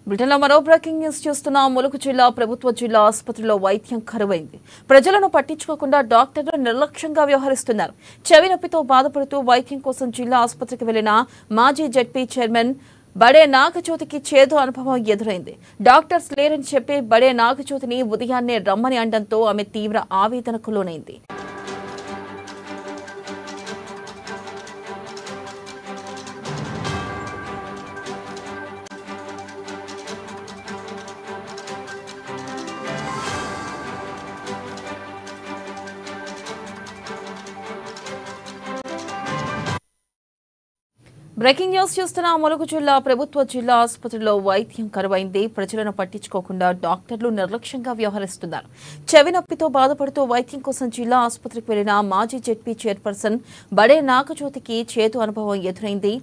బ్రిటన్లో మరో breaking news చూస్తున్న ములుగు జిల్లా ప్రభుత్వ జిల్లా ఆసుపత్రిలో వైద్యం కరువైంది. ప్రజలను పట్టించుకోకుండా డాక్టర్లు నిర్లక్ష్యంగా వ్యవహరిస్తున్నారు. చెవి నొప్పితో బాధపడుతూ వైద్యం కోసం జిల్లా ఆసుపత్రికి వెళ్లిన మాజీ జెడ్పీ చైర్మన్ బడే నాగజ్యోతికి చేదు అనుభవం ఎదురైంది. డాక్టర్స్ లేరని చెప్పి బడే నాగజ్యోతిని ఉదయాన్నే రమ్మని అనడంతో ఆమె తీవ్ర ఆవేదనకు లోనైంది. బ్రేకింగ్ న్యూస్ చూస్తున్న ములుగు జిల్లా ప్రభుత్వ జిల్లా ఆసుపత్రిలో వైద్యం కరువైంది. ప్రజలను పట్టించుకోకుండా డాక్టర్లు నిర్లక్ష్యంగా వ్యవహరిస్తున్నారు. చెవి నొప్పితో బాధపడుతూ వైద్యం కోసం జిల్లా ఆసుపత్రికి వెళ్లిన మాజీ జెడ్పీ చైర్పర్సన్ బడే నాగజ్యోతికి చేదు అనుభవం ఎదురైంది.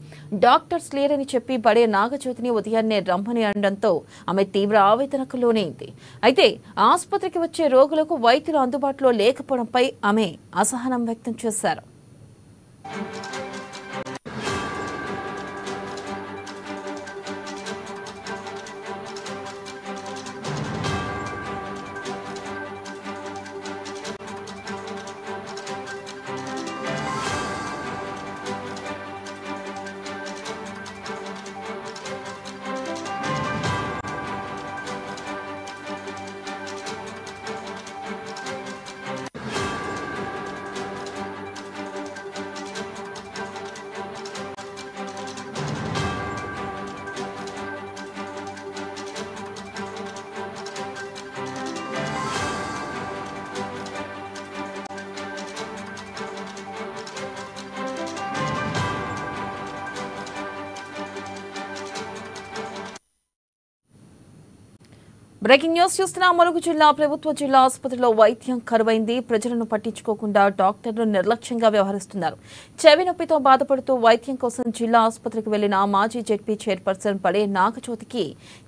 డాక్టర్స్ లేరని చెప్పి బడే నాగజ్యోతిని ఉదయాన్నే రమ్మని అనడంతో ఆమె తీవ్ర ఆవేదనకు లోనైంది. అయితే ఆసుపత్రికి వచ్చే రోగులకు వైద్యులు అందుబాటులో లేకపోవడంపై ఆమె అసహనం వ్యక్తం చేశారు. బ్రేకింగ్ న్యూస్ చూస్తున్న ములుగు జిల్లా ప్రభుత్వ జిల్లా ఆసుపత్రిలో వైద్యం కరువైంది. ప్రజలను పట్టించుకోకుండా డాక్టర్లు నిర్లక్ష్యంగా వ్యవహరిస్తున్నారు. చెవి నొప్పితో బాధపడుతూ వైద్యం కోసం జిల్లా ఆసుపత్రికి వెళ్లిన మాజీ జెడ్పీ చైర్పర్సన్ పడే నాగజ్యోతికి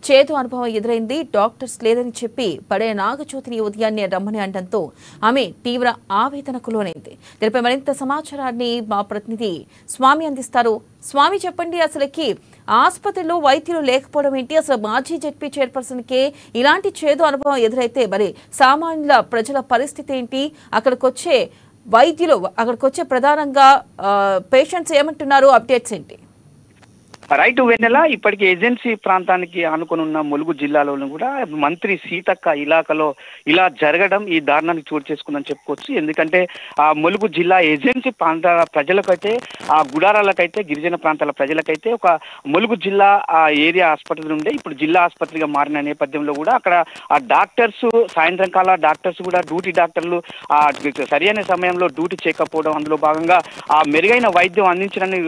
చేదు అనుభవం ఎదురైంది. డాక్టర్స్ లేదని చెప్పి పడే నాగజ్యోతిని ఉదయాన్నే రమ్మని అనడంతో ఆమె తీవ్ర ఆవేదనకు లోనైంది. దీనిపై మరింత సమాచారాన్ని మా ప్రతినిధి స్వామి అందిస్తారు. స్వామి, చెప్పండి, అసలుకి ఆసుపత్రిలో వైద్యులు లేకపోవడం ఏంటి? అసలు మాజీ జెడ్పీ చైర్పర్సన్ కే ఇలాంటి చేదు అనుభవం ఎదురైతే మరి సామాన్యుల ప్రజల పరిస్థితి ఏంటి? అక్కడికి వచ్చే వైద్యులు, అక్కడికి వచ్చే ప్రధానంగా పేషెంట్స్ ఏమంటున్నారు? అప్డేట్స్ ఏంటి? రైట్ వెన్నెల, ఇప్పటికి ఏజెన్సీ ప్రాంతానికి ఆనుకొని ఉన్న ములుగు జిల్లాలోనూ కూడా మంత్రి సీతక్క ఇలాకాలో ఇలా జరగడం ఈ దారుణానికి చోటు చేసుకుందని చెప్పుకోవచ్చు. ఎందుకంటే ఆ ములుగు జిల్లా ఏజెన్సీ ప్రాంతాల ప్రజలకైతే, ఆ గుడారాలకైతే, గిరిజన ప్రాంతాల ప్రజలకైతే ఒక ములుగు జిల్లా ఆ ఏరియా ఆసుపత్రి నుండే ఇప్పుడు జిల్లా ఆసుపత్రిగా మారిన నేపథ్యంలో కూడా అక్కడ ఆ డాక్టర్స్, సాయంత్రం కాల డాక్టర్స్ కూడా డ్యూటీ డాక్టర్లు సరైన సమయంలో డ్యూటీ చేయకపోవడం, అందులో భాగంగా ఆ మెరుగైన వైద్యం అందించడాన్ని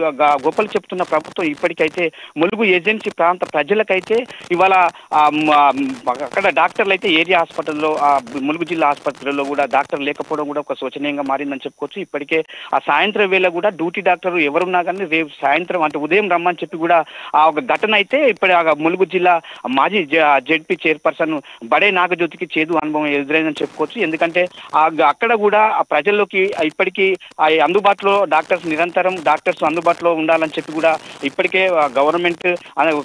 గొప్పలు చెప్తున్న ప్రభుత్వం ఇప్పటికైతే ములుగు ఏజెన్సీ ప్రాంత ప్రజలకైతే ఇవాళ అక్కడ డాక్టర్లు అయితే ఏరియా హాస్పిటల్లో, ములుగు జిల్లా ఆసుపత్రిలో కూడా డాక్టర్ లేకపోవడం కూడా ఒక శోచనీయంగా మారిందని చెప్పుకోవచ్చు. ఇప్పటికే ఆ సాయంత్రం వేళ కూడా డ్యూటీ డాక్టర్ ఎవరున్నా కానీ రేపు సాయంత్రం అంటే ఉదయం రమ్మని చెప్పి కూడా ఆ ఒక ఘటన అయితే ఇప్పుడు ములుగు జిల్లా మాజీ జెడ్పీ చైర్పర్సన్ బడే నాగజ్యోతికి చేదు అనుభవం ఎదురైందని చెప్పుకోవచ్చు. ఎందుకంటే అక్కడ కూడా ఆ ప్రజల్లోకి ఇప్పటికీ అందుబాటులో నిరంతరం డాక్టర్స్ అందుబాటులో ఉండాలని చెప్పి కూడా ఇప్పటికే గవర్నమెంట్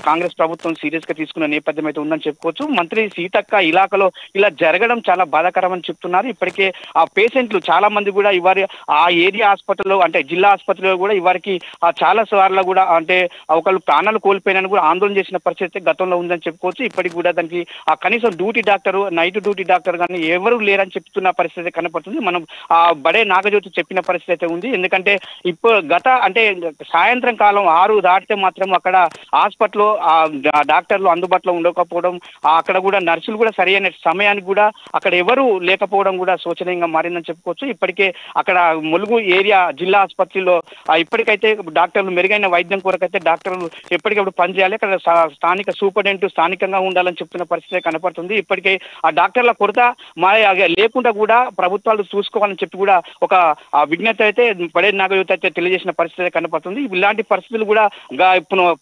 కాంగ్రెస్ ప్రభుత్వం సీరియస్ గా తీసుకున్న నేపథ్యం అయితే ఉందని చెప్పుకోవచ్చు. మంత్రి సీతక్క ఇలాకాలో ఇలా జరగడం చాలా బాధాకరమని చెప్తున్నారు. ఇప్పటికే ఆ పేషెంట్లు చాలా మంది కూడా ఇవారి ఆ ఏరియా హాస్పిటల్లో అంటే జిల్లా ఆసుపత్రిలో కూడా ఇవారికి చాలా సార్లు కూడా అంటే ఒకళ్ళు ప్రాణాలు కోల్పోయినని కూడా ఆందోళన చేసిన పరిస్థితి గతంలో ఉందని చెప్పుకోవచ్చు. ఇప్పటికి కూడా దానికి ఆ కనీసం duty doctor, night duty doctor కానీ ఎవరు లేరని చెప్తున్న పరిస్థితి కనపడుతుంది. మనం ఆ బడే నాగజ్యోతి చెప్పిన పరిస్థితి అయితే ఉంది. ఎందుకంటే ఇప్పుడు అంటే సాయంత్రం కాలం 6 దాటితే మాత్రం అక్కడ హాస్పిటల్లో డాక్టర్లు అందుబాటులో ఉండకపోవడం, అక్కడ కూడా నర్సులు కూడా సరైన సమయానికి కూడా అక్కడ ఎవరు లేకపోవడం కూడా శోచనీయంగా మారిందని చెప్పుకోవచ్చు. ఇప్పటికే అక్కడ ములుగు ఏరియా జిల్లా ఆసుపత్రిలో ఇప్పటికైతే డాక్టర్లు మెరుగైన వైద్యం కొరకైతే డాక్టర్లు ఎప్పటికప్పుడు పనిచేయాలి. అక్కడ స్థానిక సూపరింటెండెంట్ స్థానికంగా ఉండాలని చెప్తున్న పరిస్థితి కనపడుతుంది. ఇప్పటికే ఆ డాక్టర్ల కొరత లేకుండా కూడా ప్రభుత్వాలు చూసుకోవాలని చెప్పి కూడా ఒక విజ్ఞప్తి అయితే బడే నాగజ్యోతి అయితే తెలియజేసిన పరిస్థితి కనపడుతుంది. ఇలాంటి పరిస్థితులు కూడా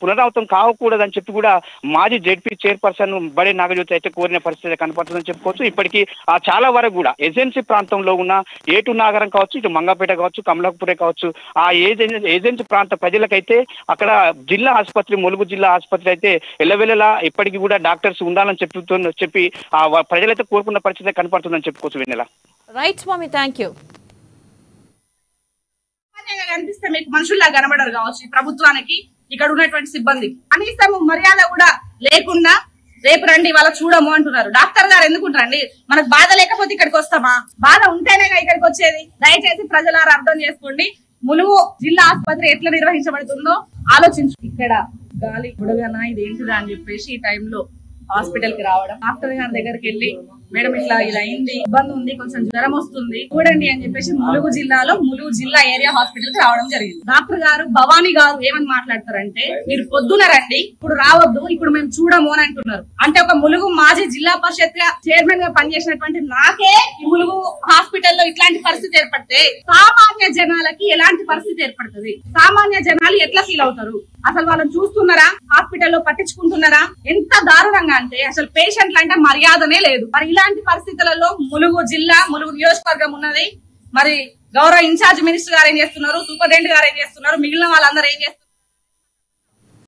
పునరావృతం కావకూడదని చెప్పి కూడా మాజీ జెడ్పీ చైర్పర్సన్ బడే నాగజ్యోతి అయితే కోరిన పరిస్థితి కనపడుతుందని చెప్పుకోవచ్చు. ఇప్పటికీ చాలా వరకు కూడా ఏజెన్సీ ప్రాంతంలో ఉన్న ఏటు నాగరం కావచ్చు, ఇటు మంగపేట కావచ్చు, కమలాపురే కావచ్చు, ఆ ఏజెన్సీ ప్రాంత ప్రజలకైతే అక్కడ జిల్లా ఆసుపత్రి, ములుగు జిల్లా ఆసుపత్రి అయితే ఎల్లవెల్లలా ఇప్పటికీ కూడా డాక్టర్స్ ఉండాలని చెప్పి ప్రజలైతే కోరుకున్న పరిస్థితి కనపడుతుందని చెప్పుకోవచ్చు. వెన్నెల రైట్ స్వామి, థ్యాంక్ యూ. కనిపిస్తే మీకు మనుషుల్లా కనబడరు కావచ్చు ఈ ప్రభుత్వానికి, ఇక్కడ ఉన్నటువంటి సిబ్బందికి కనీసం మర్యాద కూడా లేకుండా రేపు రండి వాళ్ళ చూడము అంటున్నారు. డాక్టర్ గారు ఎందుకుంటారండి? మనకు బాధ లేకపోతే ఇక్కడికి వస్తామా? బాధ ఉంటేనే ఇక్కడికి వచ్చేది. దయచేసి ప్రజలారా అర్థం చేసుకోండి. ములుగు జిల్లా ఆసుపత్రి ఎట్లా నిర్వహించబడుతుందో ఆలోచించు. ఇక్కడ గాలి బుడగనా ఇదేంటిదా అని చెప్పేసి ఈ టైంలో హాస్పిటల్ కి రావడం, డాక్టర్ గారి దగ్గరికి వెళ్ళి మేడం ఇట్లా ఇది అయింది, ఇబ్బంది ఉంది, కొంచెం జ్వరం వస్తుంది చూడండి అని చెప్పేసి ములుగు జిల్లా ఏరియా హాస్పిటల్ కి రావడం జరిగింది. డాక్టర్ గారు భవానీ గారు ఏమని మాట్లాడతారంటే, మీరు పొద్దున రండి, ఇప్పుడు రావద్దు, ఇప్పుడు మేము చూడము అని అంటున్నారు. అంటే ఒక ములుగు మాజీ జిల్లా పరిషత్ చైర్మన్ గా పనిచేసినటువంటి నాకే ఈ ములుగు హాస్పిటల్లో ఇట్లాంటి పరిస్థితి ఏర్పడితే సామాన్య జనాలకి ఎలాంటి పరిస్థితి ఏర్పడుతుంది? సామాన్య జనాలు ఎట్లా ఫీల్ అవుతారు? అసలు వాళ్ళని చూస్తున్నారా? హాస్పిటల్లో పట్టించుకుంటున్నారా? ఎంత దారుణంగా అంటే అసలు పేషెంట్లు అంటే మర్యాదనే లేదు. మరి ఇలాంటి పరిస్థితులలో ములుగు నియోజకవర్గం ఉన్నది. మరి గౌరవ ఇన్ఛార్జ్ మినిస్టర్ గారు ఏం చేస్తున్నారు, సూపరింటెండెంట్ గారు ఏం చేస్తున్నారు, మిగిలిన వాళ్ళందరూ ఏం చేస్తున్నారు?